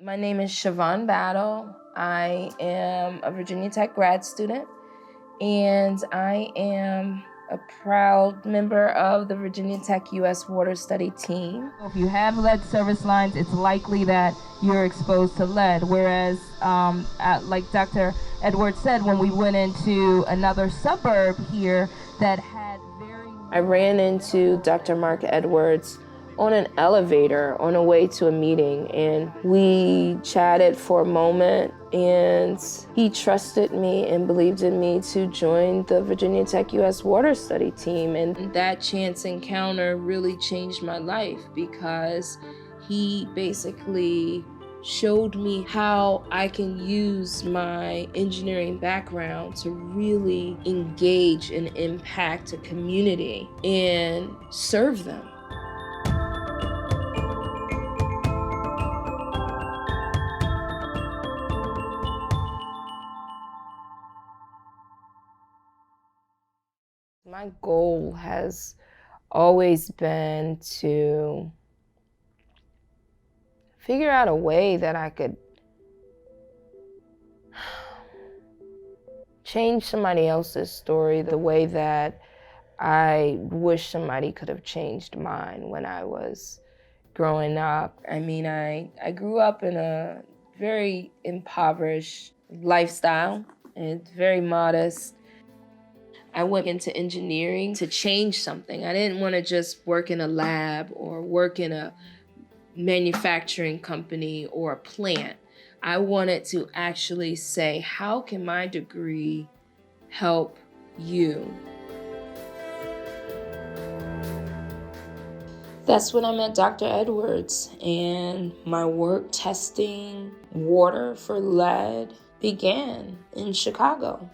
My name is Chivonne Battle. I am a Virginia Tech grad student, and I am a proud member of the Virginia Tech U.S. Water Study team. If you have lead service lines, it's likely that you're exposed to lead, whereas like Dr. Edwards said, when we went into another suburb here that had I ran into Dr. Marc Edwards on an elevator on a way to a meeting, and we chatted for a moment, and he trusted me and believed in me to join the Virginia Tech U.S. Water Study team. And that chance encounter really changed my life because he basically showed me how I can use my engineering background to really engage and impact a community and serve them. My goal has always been to figure out a way that I could change somebody else's story the way that I wish somebody could have changed mine when I was growing up. I mean, I grew up in a very impoverished lifestyle and very modest. I went into engineering to change something. I didn't want to just work in a lab or work in a manufacturing company or a plant. I wanted to actually say, how can my degree help you? That's when I met Dr. Edwards, and my work testing water for lead began in Chicago.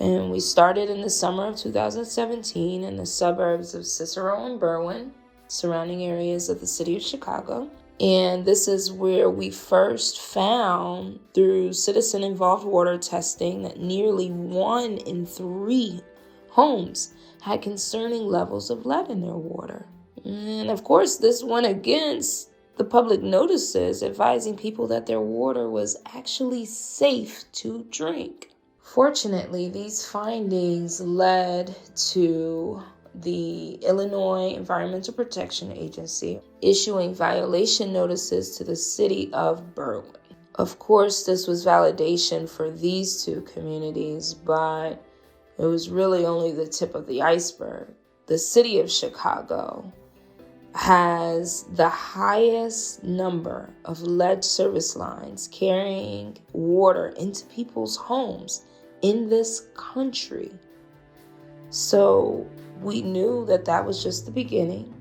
And we started in the summer of 2017 in the suburbs of Cicero and Berwyn, surrounding areas of the city of Chicago. And this is where we first found, through citizen-involved water testing, that nearly 1 in 3 homes had concerning levels of lead in their water. And of course, this went against the public notices advising people that their water was actually safe to drink. Fortunately, these findings led to the Illinois Environmental Protection Agency issuing violation notices to the city of Berwyn. Of course, this was validation for these 2 communities, but it was really only the tip of the iceberg. The city of Chicago has the highest number of lead service lines carrying water into people's homes in this country. So we knew that that was just the beginning,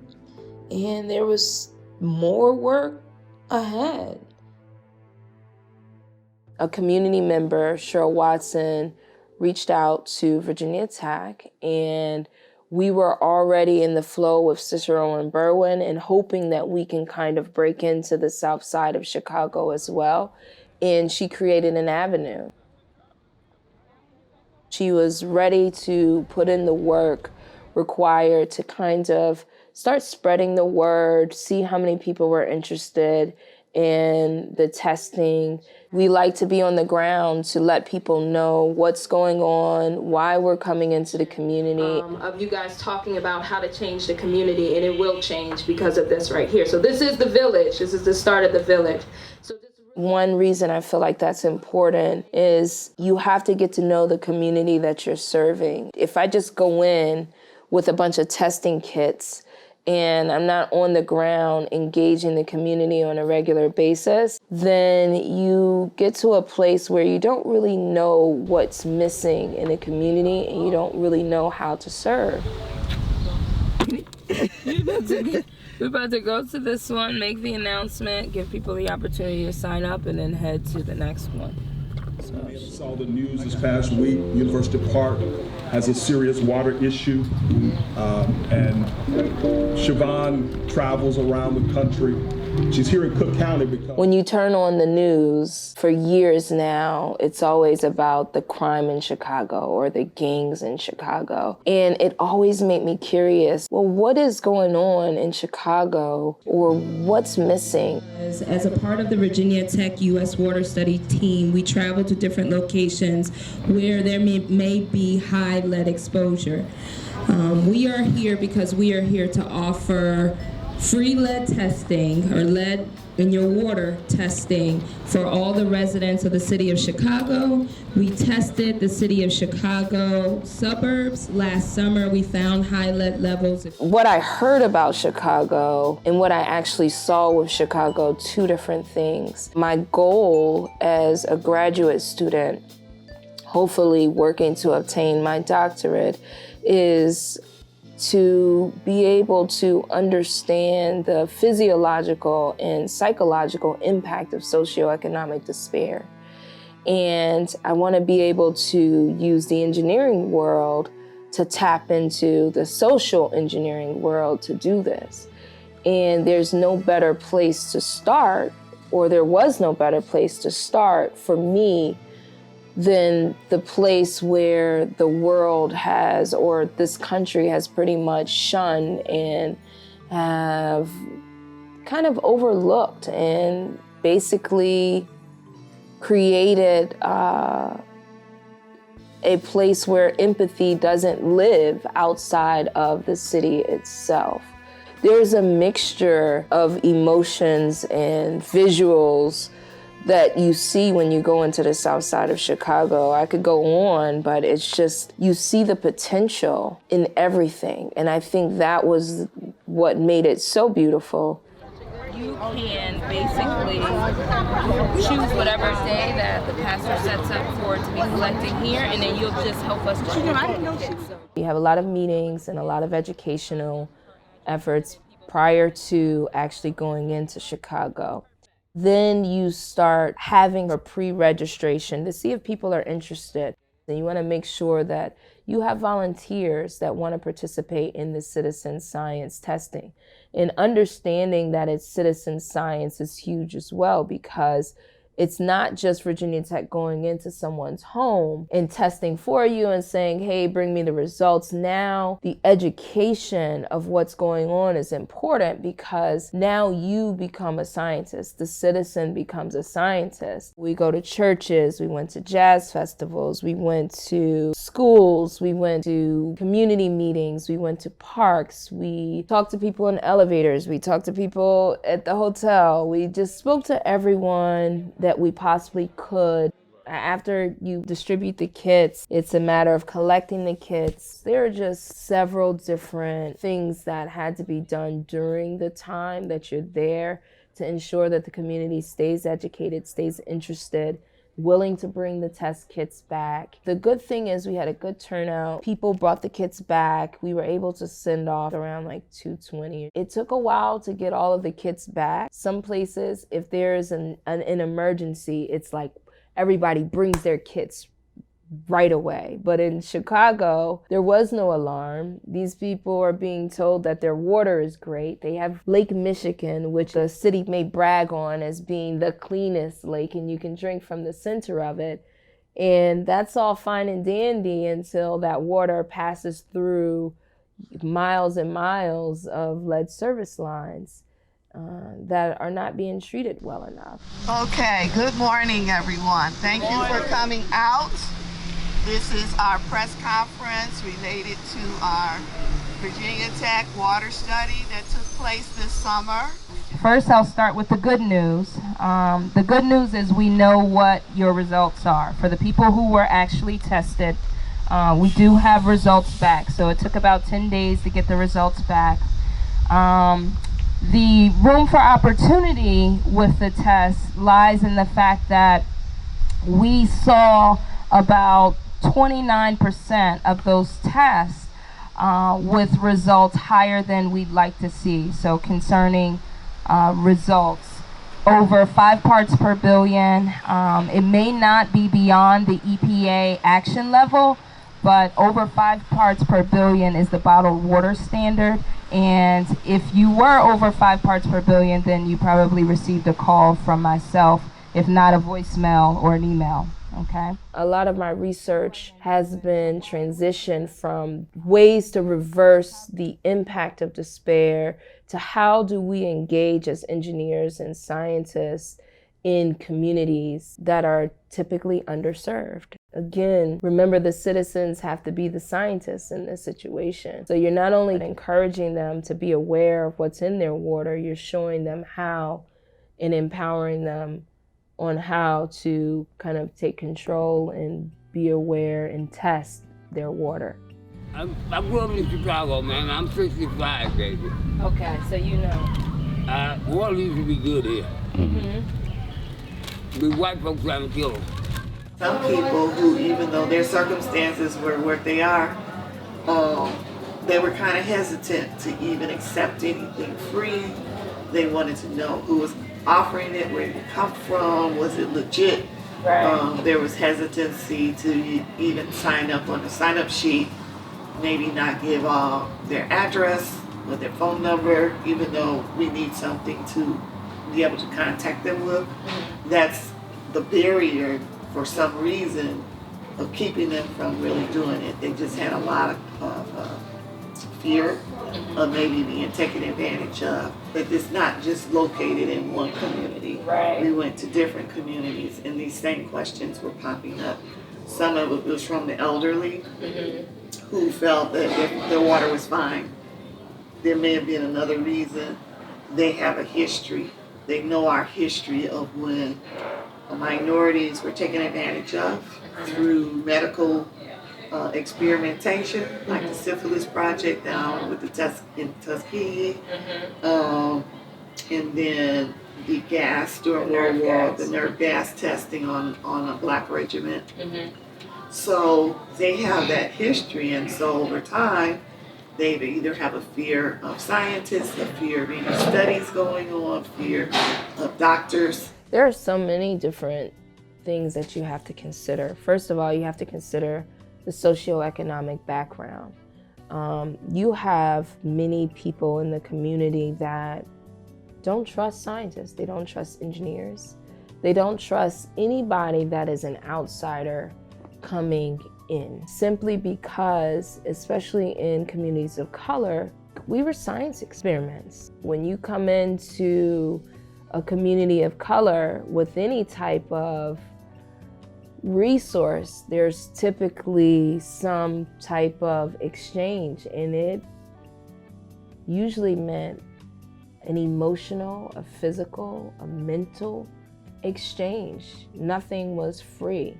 and there was more work ahead. A community member, Cheryl Watson, reached out to Virginia Tech, and we were already in the flow of Cicero and Berwyn and hoping that we can kind of break into the south side of Chicago as well. And she created an avenue. She was ready to put in the work required to kind of start spreading the word, see how many people were interested in the testing. We like to be on the ground to let people know what's going on, why we're coming into the community. Of you guys talking about how to change the community, and it will change because of this right here. So this is the village. This is the start of the village. One reason I feel like that's important is you have to get to know the community that you're serving. If I just go in with a bunch of testing kits and I'm not on the ground engaging the community on a regular basis, then you get to a place where you don't really know what's missing in the community and you don't really know how to serve. We're about to go to this one, make the announcement, give people the opportunity to sign up, and then head to the next one. We saw the news this past week. University Park has a serious water issue, and Chivonne travels around the country She's here in Cook County because when you turn on the news for years now, it's always about the crime in Chicago or the gangs in Chicago. And it always made me curious, well, what is going on in Chicago or what's missing? As a part of the Virginia Tech U.S. Water Study team, we travel to different locations where there may be high lead exposure. We are here because we are here to offer free lead testing, or lead in your water testing, for all the residents of the city of Chicago. We tested the city of Chicago suburbs. Last summer, we found high lead levels. What I heard about Chicago and what I actually saw with Chicago, two different things. My goal as a graduate student, hopefully working to obtain my doctorate, is to be able to understand the physiological and psychological impact of socioeconomic despair. And I want to be able to use the engineering world to tap into the social engineering world to do this. And there's no better place to start, or there was no better place to start for me than the place where the world has, or this country has pretty much shunned and have kind of overlooked and basically created a place where empathy doesn't live outside of the city itself. There's a mixture of emotions and visuals that you see when you go into the south side of Chicago. I could go on, but it's just, you see the potential in everything. And I think that was what made it so beautiful. You can basically choose whatever day that the pastor sets up for it to be collecting here, and then you'll just help us. We have a lot of meetings and a lot of educational efforts prior to actually going into Chicago. Then you start having a pre-registration to see if people are interested. And you want to make sure that you have volunteers that want to participate in the citizen science testing. And understanding that it's citizen science is huge as well, because it's not just Virginia Tech going into someone's home and testing for you and saying, hey, bring me the results. Now the education of what's going on is important, because now you become a scientist. The citizen becomes a scientist. We go to churches, we went to jazz festivals, we went to schools, we went to community meetings, we went to parks, we talked to people in elevators, we talked to people at the hotel. We just spoke to everyone that we possibly could. After you distribute the kits, it's a matter of collecting the kits. There are just several different things that had to be done during the time that you're there to ensure that the community stays educated, stays interested, willing to bring the test kits back. The good thing is we had a good turnout. People brought the kits back. We were able to send off around like 220. It took a while to get all of the kits back. Some places, if there's an emergency, it's like everybody brings their kits right away. But in Chicago, there was no alarm. These people are being told that their water is great. They have Lake Michigan, which the city may brag on as being the cleanest lake, and you can drink from the center of it. And that's all fine and dandy until that water passes through miles and miles of lead service lines that are not being treated well enough. Okay, good morning, everyone. Thank you for coming out. This is our press conference related to our Virginia Tech water study that took place this summer. First, I'll start with the good news. The good news is we know what your results are. For the people who were actually tested, we do have results back. So it took about 10 days to get the results back. The room for opportunity with the test lies in the fact that we saw about 29% of those tests with results higher than we'd like to see. So concerning results over 5 parts per billion, it may not be beyond the EPA action level, but over 5 parts per billion is the bottled water standard. And if you were over 5 parts per billion, then you probably received a call from myself, if not a voicemail or an email, okay? A lot of my research has been transitioned from ways to reverse the impact of despair to how do we engage as engineers and scientists in communities that are typically underserved. Again, remember the citizens have to be the scientists in this situation. So you're not only encouraging them to be aware of what's in their water, you're showing them how and empowering them on how to kind of take control and be aware and test their water. I grew up in Chicago, man. I'm 65, baby. Okay, so you know. Water used to be good here. Mm-hmm. The white folks trying to kill them. Some people who, even though their circumstances were what they are, they were kind of hesitant to even accept anything free. They wanted to know who was offering it, where did it come from, was it legit? Right. There was hesitancy to even sign up on the sign-up sheet, maybe not give their address or their phone number, even though we need something to be able to contact them with. That's the barrier for some reason of keeping them from really doing it. They just had a lot of fear of maybe being taken advantage of. But it's not just located in one community. Right. We went to different communities and these same questions were popping up. Some of it was from the elderly who felt that their water was fine. There may have been another reason. They have a history. They know our history of when minorities were taken advantage of through medical experimentation, like the syphilis project down with in Tuskegee, and then the gas during World War, the nerve gas testing on a black regiment. So they have that history, and so over time, they either have a fear of scientists, a fear of any studies going on, fear of doctors. There are so many different things that you have to consider. First of all, you have to consider the socioeconomic background. You have many people in the community that don't trust scientists. They don't trust engineers. They don't trust anybody that is an outsider coming in, simply because, especially in communities of color, we were science experiments. When you come into a community of color with any type of resource, there's typically some type of exchange, and it usually meant an emotional, a physical, a mental exchange. Nothing was free.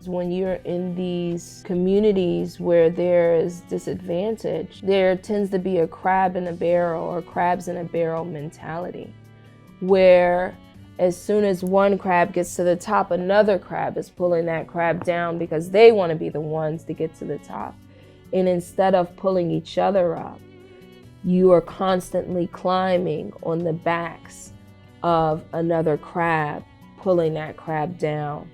When you're in these communities where there is disadvantage, there tends to be a crab in a barrel or crabs in a barrel mentality, where as soon as one crab gets to the top, another crab is pulling that crab down because they want to be the ones to get to the top. And instead of pulling each other up, you are constantly climbing on the backs of another crab, pulling that crab down.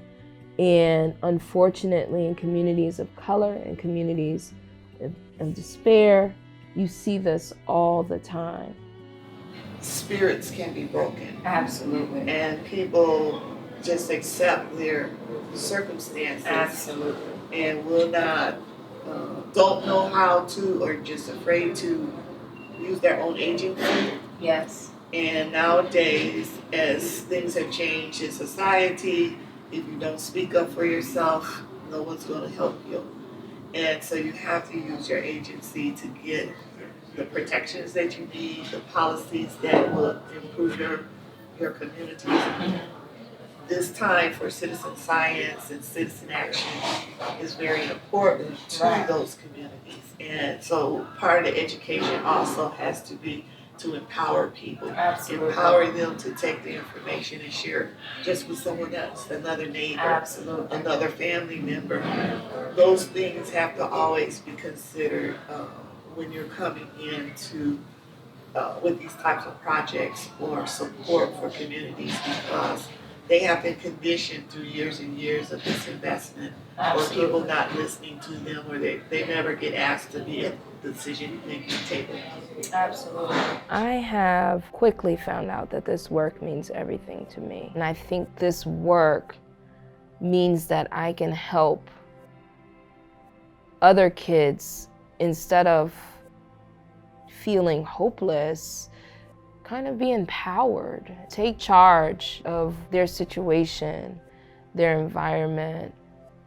And unfortunately, in communities of color and communities of despair, you see this all the time. Spirits can be broken. Absolutely. And people just accept their circumstances. Absolutely. And will not, don't know how to, or just afraid to use their own agency. Yes. And nowadays, as things have changed in society, if you don't speak up for yourself, no one's going to help you. And so you have to use your agency to get the protections that you need, the policies that will improve your communities. This time for citizen science and citizen action is very important to those communities. And so part of the education also has to be to empower people. Absolutely. Empower them to take the information and share just with someone else, another neighbor, absolutely, another family member. Those things have to always be considered when you're coming into with these types of projects or support for communities, because they have been conditioned through years and years of disinvestment, or people not listening to them, or they never get asked to be the decision-making table? Absolutely. I have quickly found out that this work means everything to me. And I think this work means that I can help other kids, instead of feeling hopeless, kind of be empowered, take charge of their situation, their environment,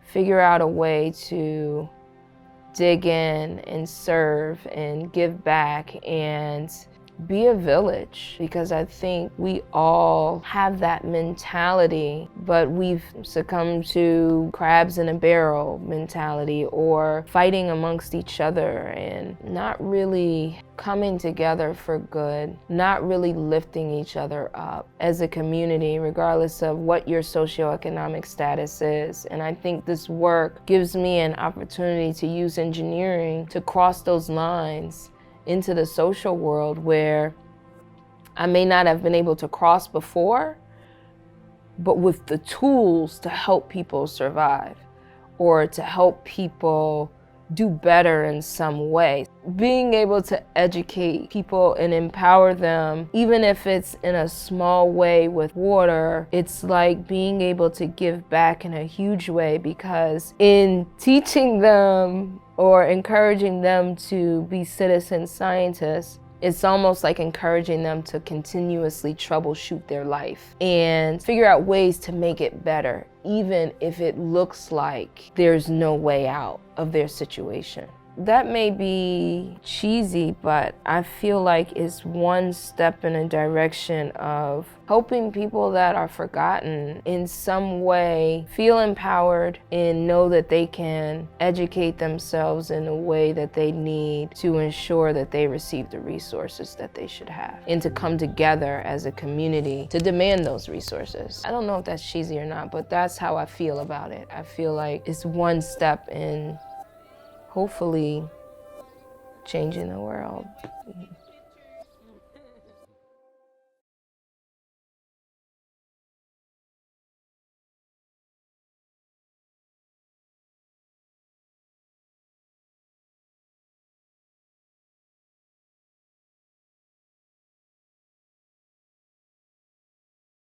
figure out a way to dig in and serve and give back and be a village, because I think we all have that mentality, but we've succumbed to crabs in a barrel mentality, or fighting amongst each other and not really coming together for good, not really lifting each other up as a community, regardless of what your socioeconomic status is. And I think this work gives me an opportunity to use engineering to cross those lines into the social world where I may not have been able to cross before, but with the tools to help people survive or to help people do better in some way. Being able to educate people and empower them, even if it's in a small way with water, it's like being able to give back in a huge way, because in teaching them or encouraging them to be citizen scientists, it's almost like encouraging them to continuously troubleshoot their life and figure out ways to make it better, even if it looks like there's no way out of their situation. That may be cheesy, but I feel like it's one step in a direction of helping people that are forgotten in some way feel empowered and know that they can educate themselves in a way that they need to ensure that they receive the resources that they should have, and to come together as a community to demand those resources. I don't know if that's cheesy or not, but that's how I feel about it. I feel like it's one step in hopefully changing the world.